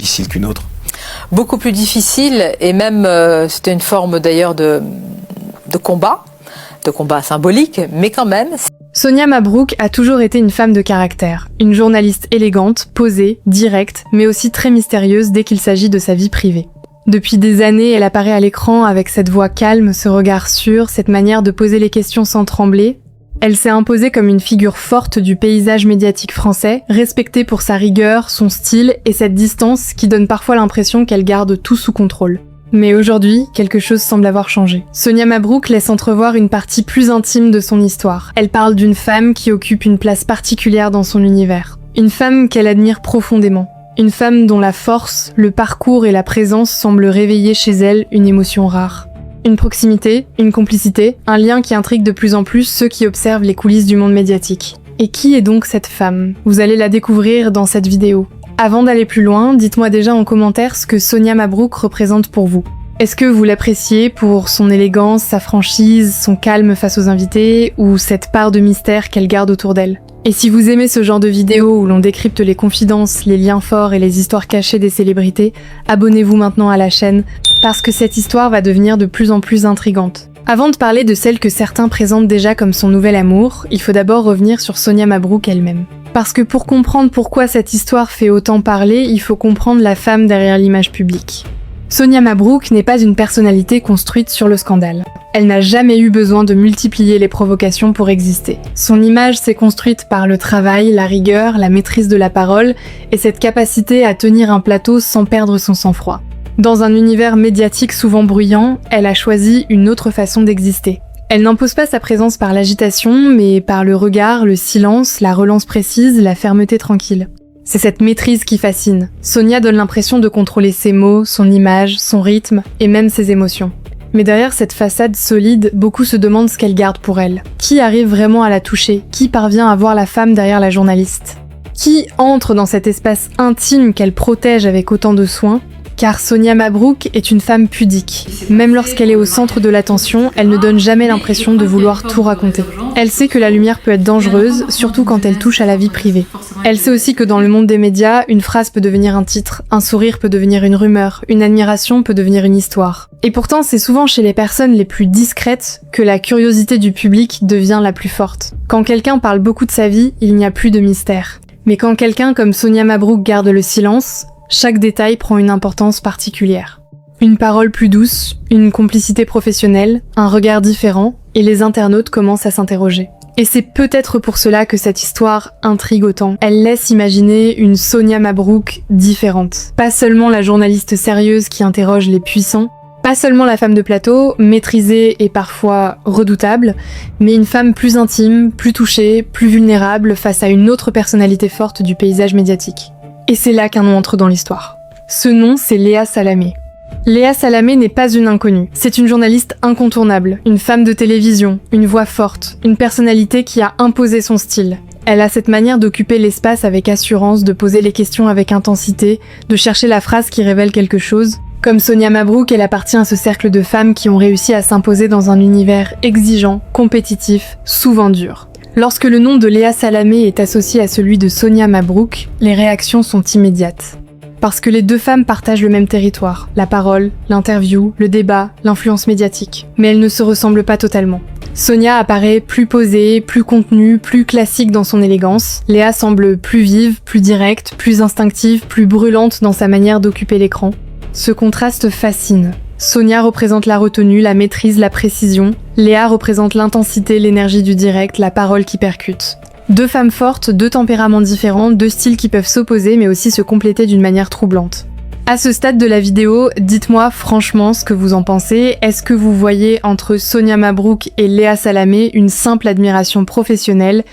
difficile qu'une autre? Beaucoup plus difficile, et même c'était une forme d'ailleurs de combat symbolique, mais quand même. Sonia Mabrouk a toujours été une femme de caractère, une journaliste élégante, posée, directe, mais aussi très mystérieuse dès qu'il s'agit de sa vie privée. Depuis des années, elle apparaît à l'écran avec cette voix calme, ce regard sûr, cette manière de poser les questions sans trembler. Elle s'est imposée comme une figure forte du paysage médiatique français, respectée pour sa rigueur, son style et cette distance qui donne parfois l'impression qu'elle garde tout sous contrôle. Mais aujourd'hui, quelque chose semble avoir changé. Sonia Mabrouk laisse entrevoir une partie plus intime de son histoire. Elle parle d'une femme qui occupe une place particulière dans son univers. Une femme qu'elle admire profondément. Une femme dont la force, le parcours et la présence semblent réveiller chez elle une émotion rare. Une proximité, une complicité, un lien qui intrigue de plus en plus ceux qui observent les coulisses du monde médiatique. Et qui est donc cette femme? Vous allez la découvrir dans cette vidéo. Avant d'aller plus loin, dites-moi déjà en commentaire ce que Sonia Mabrouk représente pour vous. Est-ce que vous l'appréciez pour son élégance, sa franchise, son calme face aux invités, ou cette part de mystère qu'elle garde autour d'elle? Et si vous aimez ce genre de vidéos où l'on décrypte les confidences, les liens forts et les histoires cachées des célébrités, abonnez-vous maintenant à la chaîne, parce que cette histoire va devenir de plus en plus intrigante. Avant de parler de celle que certains présentent déjà comme son nouvel amour, il faut d'abord revenir sur Sonia Mabrouk elle-même. Parce que pour comprendre pourquoi cette histoire fait autant parler, il faut comprendre la femme derrière l'image publique. Sonia Mabrouk n'est pas une personnalité construite sur le scandale. Elle n'a jamais eu besoin de multiplier les provocations pour exister. Son image s'est construite par le travail, la rigueur, la maîtrise de la parole et cette capacité à tenir un plateau sans perdre son sang-froid. Dans un univers médiatique souvent bruyant, elle a choisi une autre façon d'exister. Elle n'impose pas sa présence par l'agitation, mais par le regard, le silence, la relance précise, la fermeté tranquille. C'est cette maîtrise qui fascine. Sonia donne l'impression de contrôler ses mots, son image, son rythme et même ses émotions. Mais derrière cette façade solide, beaucoup se demandent ce qu'elle garde pour elle. Qui arrive vraiment à la toucher? Qui parvient à voir la femme derrière la journaliste? Qui entre dans cet espace intime qu'elle protège avec autant de soin? Car Sonia Mabrouk est une femme pudique. Même lorsqu'elle est au centre de l'attention, elle ne donne jamais l'impression de vouloir tout raconter. Elle sait que la lumière peut être dangereuse, surtout quand elle touche à la vie privée. Elle sait aussi que dans le monde des médias, une phrase peut devenir un titre, un sourire peut devenir une rumeur, une admiration peut devenir une histoire. Et pourtant, c'est souvent chez les personnes les plus discrètes que la curiosité du public devient la plus forte. Quand quelqu'un parle beaucoup de sa vie, il n'y a plus de mystère. Mais quand quelqu'un comme Sonia Mabrouk garde le silence, chaque détail prend une importance particulière. Une parole plus douce, une complicité professionnelle, un regard différent, et les internautes commencent à s'interroger. Et c'est peut-être pour cela que cette histoire intrigue autant. Elle laisse imaginer une Sonia Mabrouk différente. Pas seulement la journaliste sérieuse qui interroge les puissants, pas seulement la femme de plateau, maîtrisée et parfois redoutable, mais une femme plus intime, plus touchée, plus vulnérable face à une autre personnalité forte du paysage médiatique. Et c'est là qu'un nom entre dans l'histoire. Ce nom, c'est Léa Salamé. Léa Salamé n'est pas une inconnue. C'est une journaliste incontournable, une femme de télévision, une voix forte, une personnalité qui a imposé son style. Elle a cette manière d'occuper l'espace avec assurance, de poser les questions avec intensité, de chercher la phrase qui révèle quelque chose. Comme Sonia Mabrouk, elle appartient à ce cercle de femmes qui ont réussi à s'imposer dans un univers exigeant, compétitif, souvent dur. Lorsque le nom de Léa Salamé est associé à celui de Sonia Mabrouk, les réactions sont immédiates. Parce que les deux femmes partagent le même territoire, la parole, l'interview, le débat, l'influence médiatique. Mais elles ne se ressemblent pas totalement. Sonia apparaît plus posée, plus contenue, plus classique dans son élégance. Léa semble plus vive, plus directe, plus instinctive, plus brûlante dans sa manière d'occuper l'écran. Ce contraste fascine. Sonia représente la retenue, la maîtrise, la précision. Léa représente l'intensité, l'énergie du direct, la parole qui percute. Deux femmes fortes, deux tempéraments différents, deux styles qui peuvent s'opposer mais aussi se compléter d'une manière troublante. À ce stade de la vidéo, dites-moi franchement ce que vous en pensez. Est-ce que vous voyez entre Sonia Mabrouk et Léa Salamé une simple admiration professionnelle ?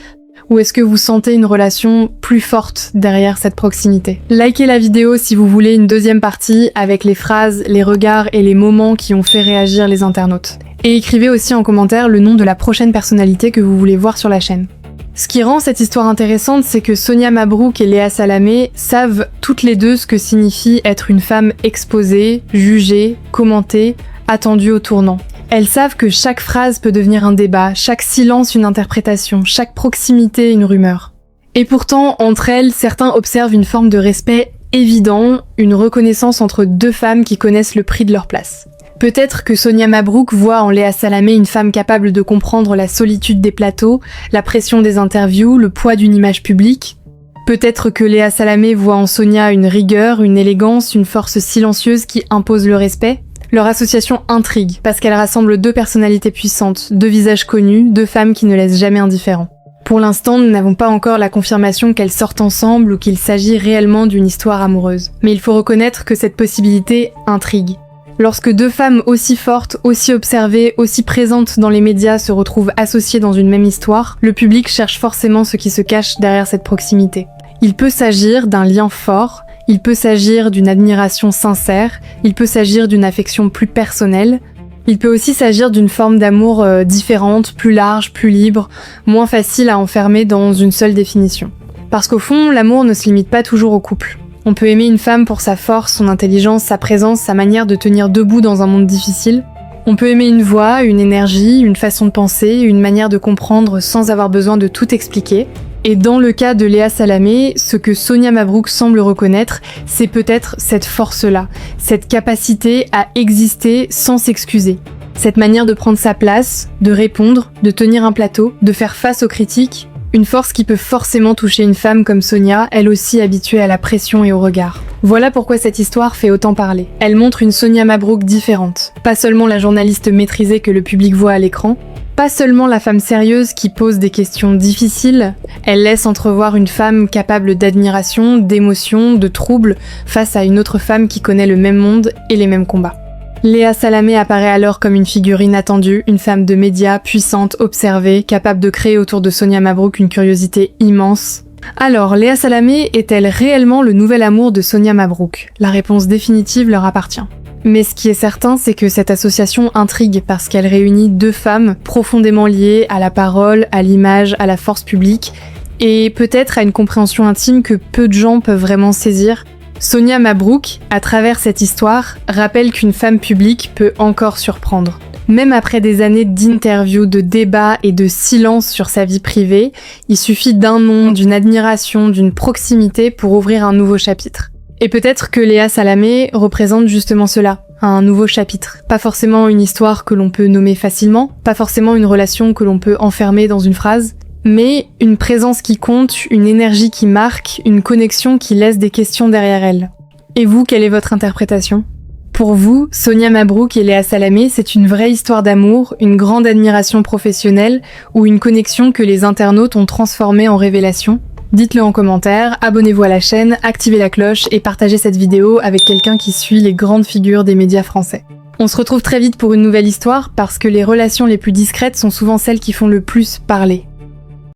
Ou est-ce que vous sentez une relation plus forte derrière cette proximité? Likez la vidéo si vous voulez une deuxième partie avec les phrases, les regards et les moments qui ont fait réagir les internautes. Et écrivez aussi en commentaire le nom de la prochaine personnalité que vous voulez voir sur la chaîne. Ce qui rend cette histoire intéressante, c'est que Sonia Mabrouk et Léa Salamé savent toutes les deux ce que signifie être une femme exposée, jugée, commentée, attendue au tournant. Elles savent que chaque phrase peut devenir un débat, chaque silence une interprétation, chaque proximité une rumeur. Et pourtant, entre elles, certains observent une forme de respect évident, une reconnaissance entre deux femmes qui connaissent le prix de leur place. Peut-être que Sonia Mabrouk voit en Léa Salamé une femme capable de comprendre la solitude des plateaux, la pression des interviews, le poids d'une image publique. Peut-être que Léa Salamé voit en Sonia une rigueur, une élégance, une force silencieuse qui impose le respect. Leur association intrigue, parce qu'elle rassemble deux personnalités puissantes, deux visages connus, deux femmes qui ne laissent jamais indifférents. Pour l'instant, nous n'avons pas encore la confirmation qu'elles sortent ensemble ou qu'il s'agit réellement d'une histoire amoureuse. Mais il faut reconnaître que cette possibilité intrigue. Lorsque deux femmes aussi fortes, aussi observées, aussi présentes dans les médias se retrouvent associées dans une même histoire, le public cherche forcément ce qui se cache derrière cette proximité. Il peut s'agir d'un lien fort, il peut s'agir d'une admiration sincère, il peut s'agir d'une affection plus personnelle, il peut aussi s'agir d'une forme d'amour différente, plus large, plus libre, moins facile à enfermer dans une seule définition. Parce qu'au fond, l'amour ne se limite pas toujours au couple. On peut aimer une femme pour sa force, son intelligence, sa présence, sa manière de tenir debout dans un monde difficile. On peut aimer une voix, une énergie, une façon de penser, une manière de comprendre sans avoir besoin de tout expliquer. Et dans le cas de Léa Salamé, ce que Sonia Mabrouk semble reconnaître, c'est peut-être cette force-là, cette capacité à exister sans s'excuser. Cette manière de prendre sa place, de répondre, de tenir un plateau, de faire face aux critiques. Une force qui peut forcément toucher une femme comme Sonia, elle aussi habituée à la pression et au regard. Voilà pourquoi cette histoire fait autant parler. Elle montre une Sonia Mabrouk différente. Pas seulement la journaliste maîtrisée que le public voit à l'écran, pas seulement la femme sérieuse qui pose des questions difficiles, elle laisse entrevoir une femme capable d'admiration, d'émotion, de trouble face à une autre femme qui connaît le même monde et les mêmes combats. Léa Salamé apparaît alors comme une figure inattendue, une femme de médias, puissante, observée, capable de créer autour de Sonia Mabrouk une curiosité immense. Alors, Léa Salamé est-elle réellement le nouvel amour de Sonia Mabrouk ? La réponse définitive leur appartient. Mais ce qui est certain, c'est que cette association intrigue parce qu'elle réunit deux femmes profondément liées à la parole, à l'image, à la force publique, et peut-être à une compréhension intime que peu de gens peuvent vraiment saisir. Sonia Mabrouk, à travers cette histoire, rappelle qu'une femme publique peut encore surprendre. Même après des années d'interviews, de débats et de silence sur sa vie privée, il suffit d'un nom, d'une admiration, d'une proximité pour ouvrir un nouveau chapitre. Et peut-être que Léa Salamé représente justement cela, un nouveau chapitre. Pas forcément une histoire que l'on peut nommer facilement, pas forcément une relation que l'on peut enfermer dans une phrase, mais une présence qui compte, une énergie qui marque, une connexion qui laisse des questions derrière elle. Et vous, quelle est votre interprétation ? Pour vous, Sonia Mabrouk et Léa Salamé, c'est une vraie histoire d'amour, une grande admiration professionnelle ou une connexion que les internautes ont transformée en révélation ? Dites-le en commentaire, abonnez-vous à la chaîne, activez la cloche et partagez cette vidéo avec quelqu'un qui suit les grandes figures des médias français. On se retrouve très vite pour une nouvelle histoire parce que les relations les plus discrètes sont souvent celles qui font le plus parler.